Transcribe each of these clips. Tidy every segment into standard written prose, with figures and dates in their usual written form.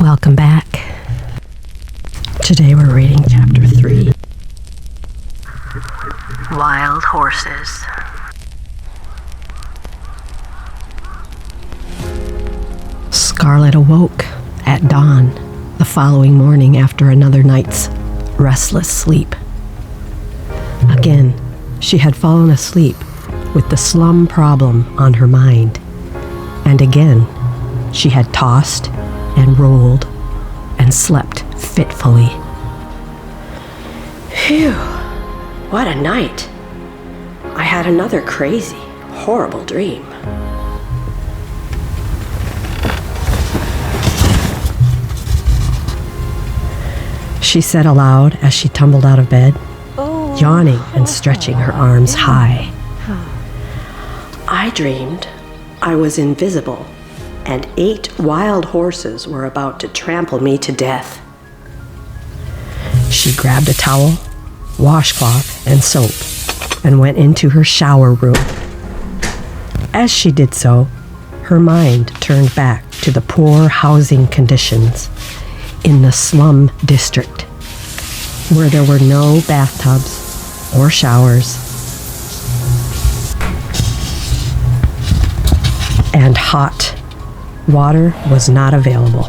Welcome back. Today we're reading Chapter 3. Wild Horses. Scarlet awoke at dawn the following morning after another night's restless sleep. Again, she had fallen asleep with the slum problem on her mind. And again, she had tossed and rolled and slept fitfully. Phew, what a night. I had another crazy, horrible dream. She said aloud as she tumbled out of bed, yawning and stretching her arms high. I dreamed I was invisible, and 8 wild horses were about to trample me to death. She grabbed a towel, washcloth, and soap, and went into her shower room. As she did so, her mind turned back to the poor housing conditions in the slum district, where there were no bathtubs or showers, and hot water was not available.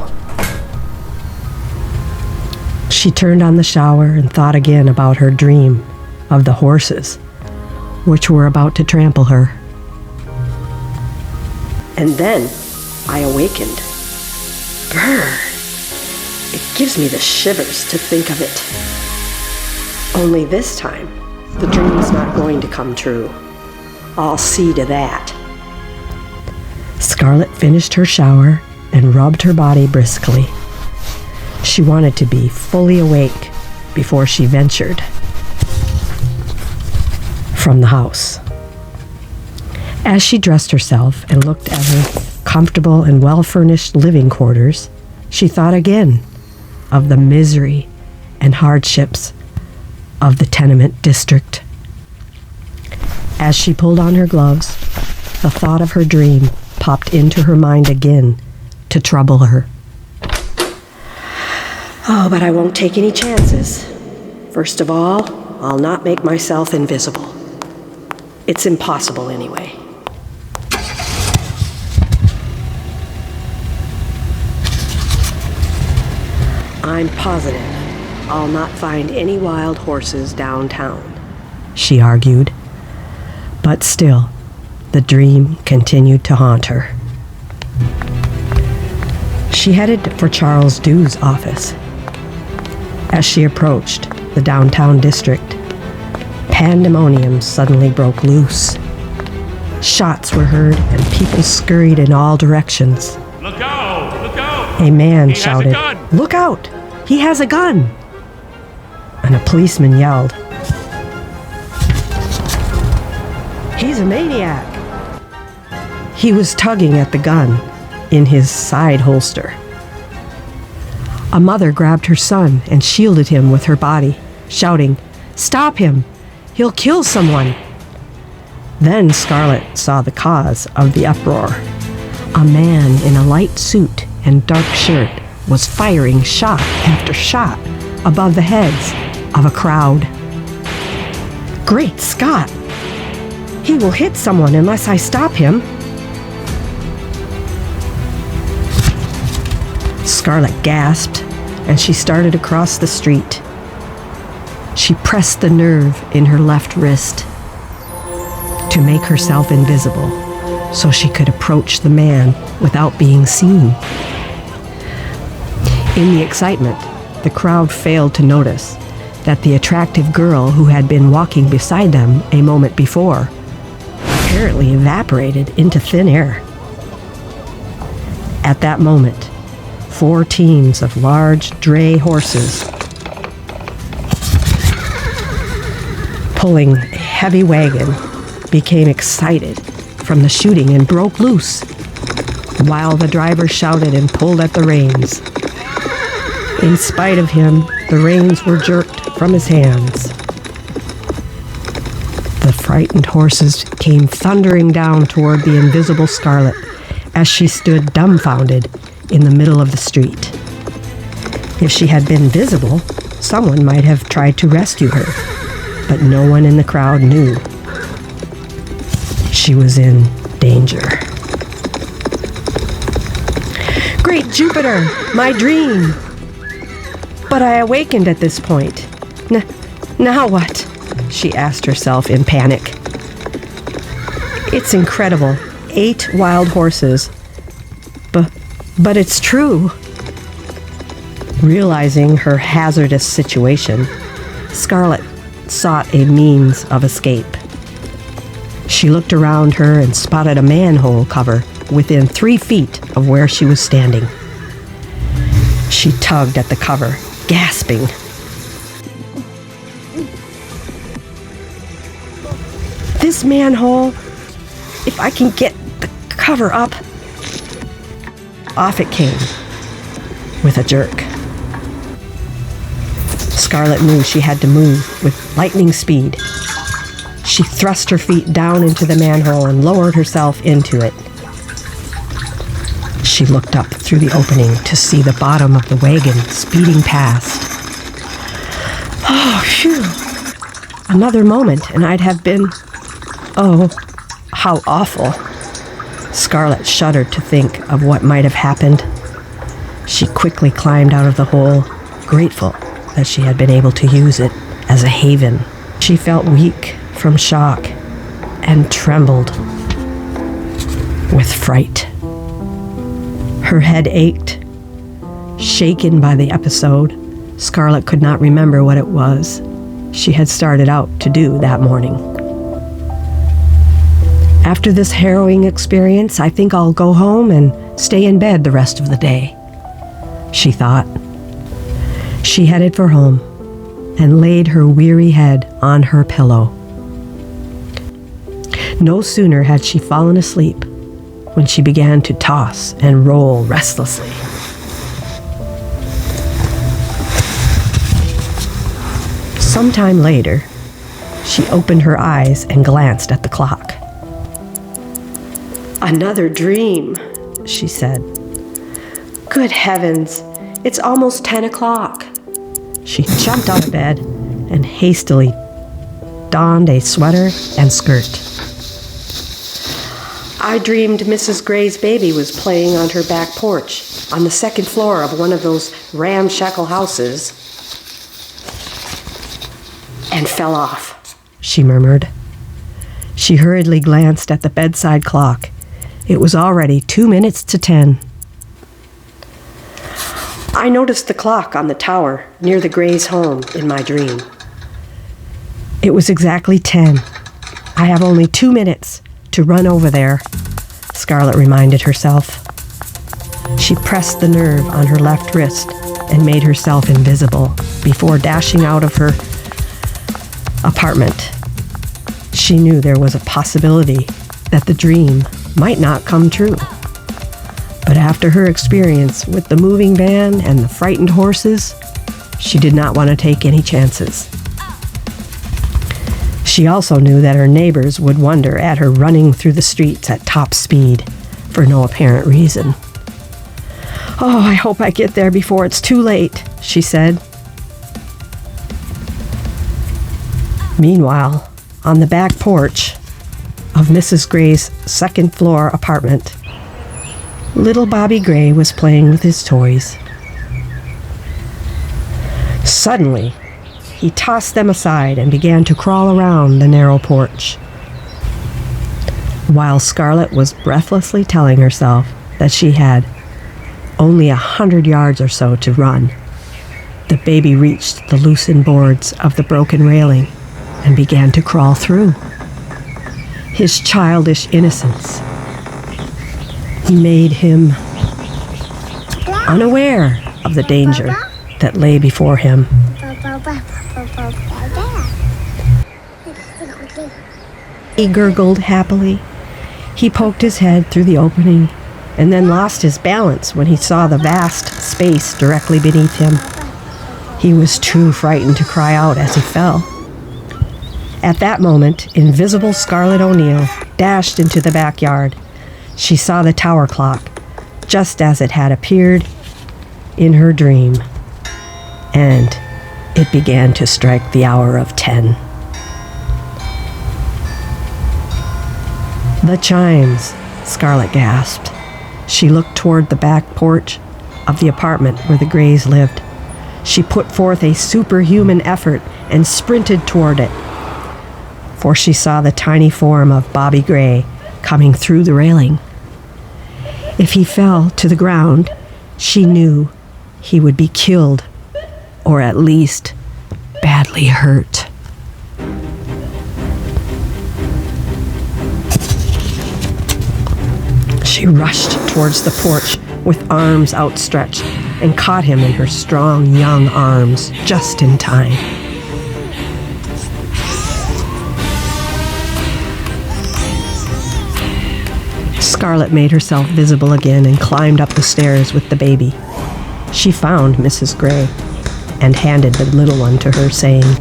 She turned on the shower and thought again about her dream of the horses, which were about to trample her. And then I awakened. Brr! It gives me the shivers to think of it. Only this time, the dream's not going to come true. I'll see to that. Scarlet finished her shower and rubbed her body briskly. She wanted to be fully awake before she ventured from the house. As she dressed herself and looked at her comfortable and well-furnished living quarters, she thought again of the misery and hardships of the tenement district. As she pulled on her gloves, the thought of her dream popped into her mind again to trouble her. Oh, but I won't take any chances. First of all, I'll not make myself invisible. It's impossible anyway. I'm positive I'll not find any wild horses downtown, she argued. But still, the dream continued to haunt her. She headed for Charles Dew's office. As she approached the downtown district, pandemonium suddenly broke loose. Shots were heard and people scurried in all directions. Look out! Look out! A man He shouted, has a gun! "Look out! He has a gun!" And a policeman yelled, "He's a maniac!" He was tugging at the gun in his side holster. A mother grabbed her son and shielded him with her body, shouting, "Stop him! He'll kill someone!" Then Scarlet saw the cause of the uproar. A man in a light suit and dark shirt was firing shot after shot above the heads of a crowd. Great Scott! He will hit someone unless I stop him. Scarlet gasped, and she started across the street. She pressed the nerve in her left wrist to make herself invisible so she could approach the man without being seen. In the excitement, the crowd failed to notice that the attractive girl who had been walking beside them a moment before apparently evaporated into thin air. At that moment, 4 teams of large dray horses pulling a heavy wagon became excited from the shooting and broke loose, while the driver shouted and pulled at the reins. In spite of him, the reins were jerked from his hands. The frightened horses came thundering down toward the invisible Scarlet as she stood dumbfounded in the middle of the street. If she had been visible, someone might have tried to rescue her, but no one in the crowd knew. She was in danger. Great Jupiter, my dream! But I awakened at this point. Now what? She asked herself in panic. It's incredible. 8 wild horses. But it's true. Realizing her hazardous situation, Scarlet sought a means of escape. She looked around her and spotted a manhole cover within 3 feet of where she was standing. She tugged at the cover, gasping. This manhole, if I can get the cover up. Off it came, with a jerk. Scarlet knew she had to move with lightning speed. She thrust her feet down into the manhole and lowered herself into it. She looked up through the opening to see the bottom of the wagon speeding past. Oh, phew. Another moment and I'd have been... Oh, how awful. Scarlet shuddered to think of what might have happened. She quickly climbed out of the hole, grateful that she had been able to use it as a haven. She felt weak from shock and trembled with fright. Her head ached. Shaken by the episode, Scarlet could not remember what it was she had started out to do that morning. After this harrowing experience, I think I'll go home and stay in bed the rest of the day, she thought. She headed for home and laid her weary head on her pillow. No sooner had she fallen asleep when she began to toss and roll restlessly. Sometime later, she opened her eyes and glanced at the clock. Another dream, she said. Good heavens, it's almost 10 o'clock. She jumped out of bed and hastily donned a sweater and skirt. I dreamed Mrs. Gray's baby was playing on her back porch on the second floor of one of those ramshackle houses and fell off, she murmured. She hurriedly glanced at the bedside clock. It was already 2 minutes to 10. I noticed the clock on the tower near the Gray's home in my dream. It was exactly 10. I have only 2 minutes to run over there, Scarlet reminded herself. She pressed the nerve on her left wrist and made herself invisible before dashing out of her apartment. She knew there was a possibility that the dream might not come true. But after her experience with the moving van and the frightened horses, she did not want to take any chances. She also knew that her neighbors would wonder at her running through the streets at top speed for no apparent reason. Oh, I hope I get there before it's too late, she said. Meanwhile, on the back porch of Mrs. Gray's second-floor apartment, little Bobby Gray was playing with his toys. Suddenly, he tossed them aside and began to crawl around the narrow porch. While Scarlet was breathlessly telling herself that she had only 100 yards or so to run, the baby reached the loosened boards of the broken railing and began to crawl through. His childish innocence made him unaware of the danger that lay before him. He gurgled happily. He poked his head through the opening and then lost his balance when he saw the vast space directly beneath him. He was too frightened to cry out as he fell. At that moment, invisible Scarlet O'Neil dashed into the backyard. She saw the tower clock, just as it had appeared in her dream. and it began to strike the hour of 10. "The chimes," Scarlet gasped. She looked toward the back porch of the apartment where the Greys lived. She put forth a superhuman effort and sprinted toward it, for she saw the tiny form of Bobby Gray coming through the railing. If he fell to the ground, she knew he would be killed, or at least badly hurt. She rushed towards the porch with arms outstretched and caught him in her strong young arms just in time. Scarlet made herself visible again and climbed up the stairs with the baby. She found Mrs. Gray and handed the little one to her, saying,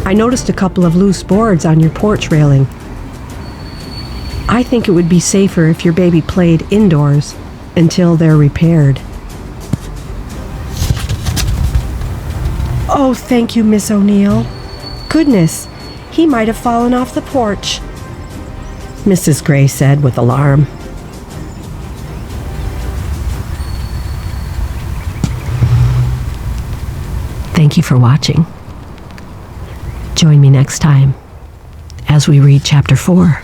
"I noticed a couple of loose boards on your porch railing. I think it would be safer if your baby played indoors until they're repaired." "Oh, thank you, Miss O'Neil. Goodness, he might have fallen off the porch," Mrs. Gray said with alarm. Thank you for watching. Join me next time as we read Chapter 4.